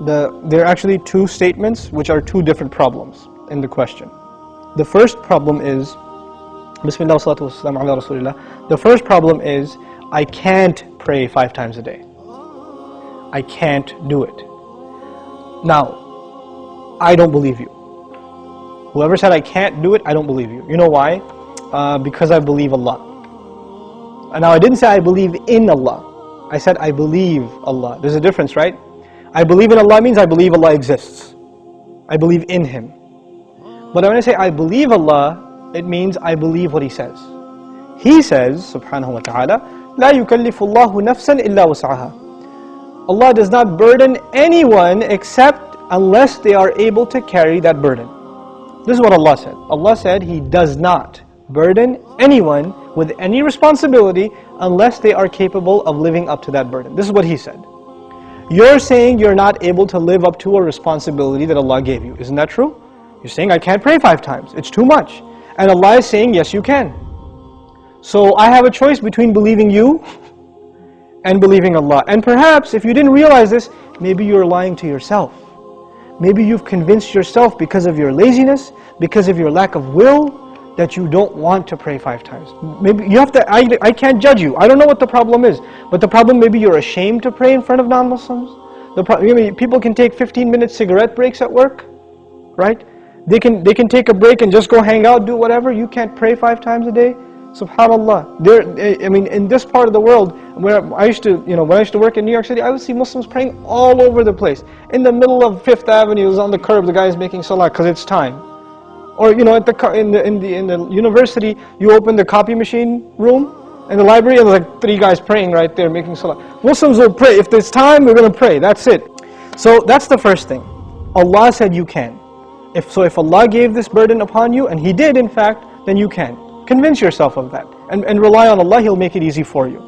there are actually two statements which are two different problems in the question. The first problem is, Bismillah wa salatu wa salam ala Rasulillah. The first problem is, I can't pray 5 times a day. I can't do it. Now, I don't believe you. Whoever said I can't do it, I don't believe you. You know why? Because I believe Allah. And now I didn't say I believe in Allah. I said I believe Allah. There's a difference, right? I believe in Allah means I believe Allah exists. I believe in Him. But when I say I believe Allah, it means I believe what He says. He says, subhanahu wa ta'ala, لا يكلف الله نفسا إلا وسعها. Allah does not burden anyone except unless they are able to carry that burden. This is what Allah said. Allah said He does not burden anyone with any responsibility unless they are capable of living up to that burden. This is what He said. You're saying you're not able to live up to a responsibility that Allah gave you. Isn't that true? You're saying I can't pray 5 times. It's too much. And Allah is saying yes you can. So I have a choice between believing you and believing Allah. And perhaps if you didn't realize this, maybe you're lying to yourself. Maybe you've convinced yourself because of your laziness, because of your lack of will, that you don't want to pray 5 times. Maybe you have to, I can't judge you. I don't know what the problem is. But the problem, maybe you're ashamed to pray in front of non-Muslims. People can take 15-minute cigarette breaks at work, right? They can take a break and just go hang out, do whatever. You can't pray 5 times a day. SubhanAllah. In this part of the world, where I used to, when I used to work in New York City, I would see Muslims praying all over the place. In the middle of 5th Avenue, on the curb, the guy is making salah because it's time. Or in the university, you open the copy machine room in the library, and there's like 3 guys praying right there, making salah. Muslims will pray. If there's time, we're going to pray. That's it. So that's the first thing. Allah said you can. If Allah gave this burden upon you, and He did in fact, then you can. Convince yourself of that. And rely on Allah, He'll make it easy for you.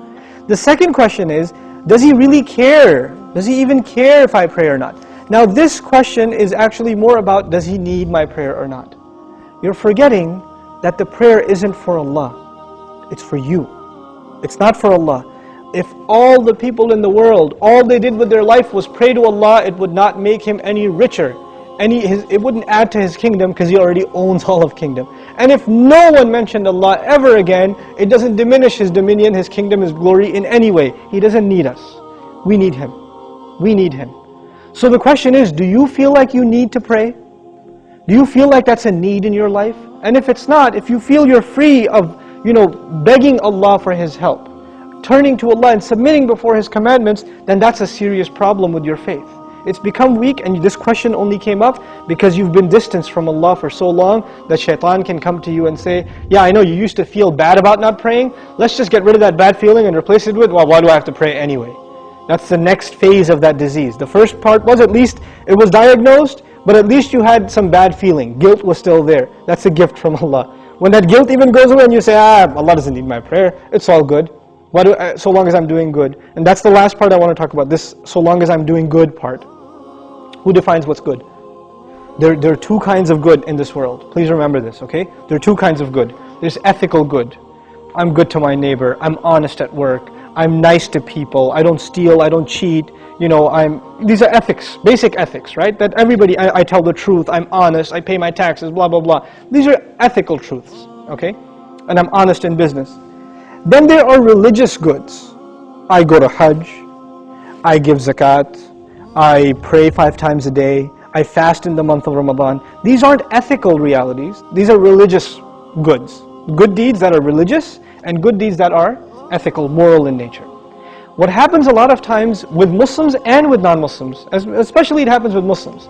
The second question is, does He really care? Does He even care if I pray or not? Now this question is actually more about, does He need my prayer or not? You're forgetting that the prayer isn't for Allah. It's for you. It's not for Allah. If all the people in the world, all they did with their life was pray to Allah, it would not make Him any richer. It wouldn't add to His kingdom because He already owns all of kingdom. And if no one mentioned Allah ever again, it doesn't diminish His dominion, His kingdom, His glory in any way. He doesn't need us. We need Him. We need Him. So the question is, do you feel like you need to pray? Do you feel like that's a need in your life? And if it's not, if you feel you're free of, begging Allah for His help, turning to Allah and submitting before His commandments, then that's a serious problem with your faith. It's become weak, and this question only came up because you've been distanced from Allah for so long that shaitan can come to you and say, yeah, I know you used to feel bad about not praying, let's just get rid of that bad feeling and replace it with, well, why do I have to pray anyway? That's the next phase of that disease. The first part was, at least it was diagnosed, but at least you had some bad feeling. Guilt was still there. That's a gift from Allah. When that guilt even goes away and you say, Allah doesn't need my prayer, it's all good. So long as I'm doing good. And that's the last part I want to talk about, this so long as I'm doing good part. Who defines what's good? There are 2 kinds of good in this world. Please remember this, okay? There are 2 kinds of good. There's ethical good. I'm good to my neighbor. I'm honest at work. I'm nice to people. I don't steal. I don't cheat. These are ethics, basic ethics, right? That everybody, I tell the truth. I'm honest. I pay my taxes, blah, blah, blah. These are ethical truths, okay? And I'm honest in business. Then there are religious goods. I go to Hajj. I give zakat. I pray 5 times a day. I fast in the month of Ramadan. These aren't ethical realities. These are religious goods. Good deeds that are religious and good deeds that are ethical, moral in nature. What happens a lot of times with Muslims and with non-Muslims, especially it happens with Muslims,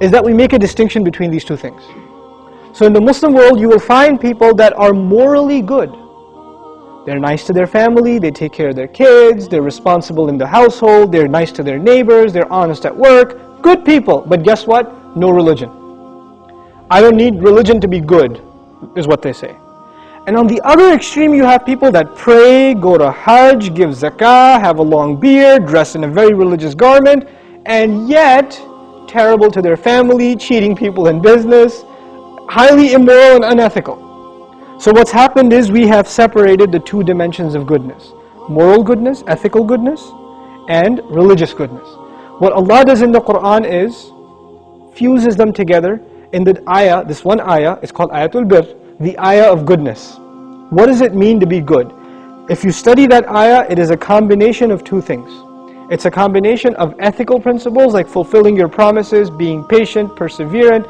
is that we make a distinction between these 2 things. So in the Muslim world, you will find people that are morally good. They're nice to their family, they take care of their kids, they're responsible in the household, they're nice to their neighbors, they're honest at work. Good people, but guess what? No religion. I don't need religion to be good, is what they say. And on the other extreme, you have people that pray, go to Hajj, give zakah, have a long beard, dress in a very religious garment, and yet terrible to their family, cheating people in business, highly immoral and unethical. So what's happened is we have separated the 2 dimensions of goodness. Moral goodness, ethical goodness, and religious goodness. What Allah does in the Quran is fuses them together in the ayah. This one ayah is called Ayatul Bir, the ayah of goodness. What does it mean to be good? If you study that ayah, it is a combination of two things. It's a combination of ethical principles like fulfilling your promises, being patient, perseverant,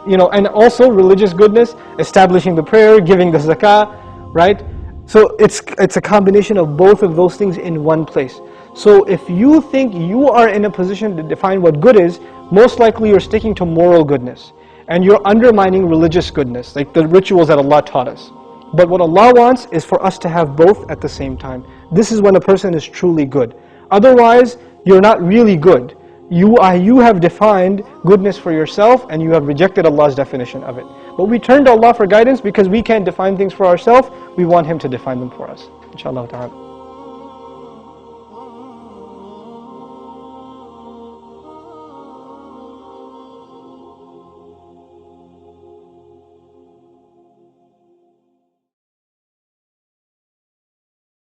and also religious goodness, establishing the prayer, giving the zakah, right? So it's a combination of both of those things in one place. So if you think you are in a position to define what good is, most likely you're sticking to moral goodness and you're undermining religious goodness, like the rituals that Allah taught us. But what Allah wants is for us to have both at the same time. This is when a person is truly good. Otherwise, you're not really good. You have defined goodness for yourself and you have rejected Allah's definition of it. But we turn to Allah for guidance because we can't define things for ourselves. We want Him to define them for us. Inshallah ta'ala.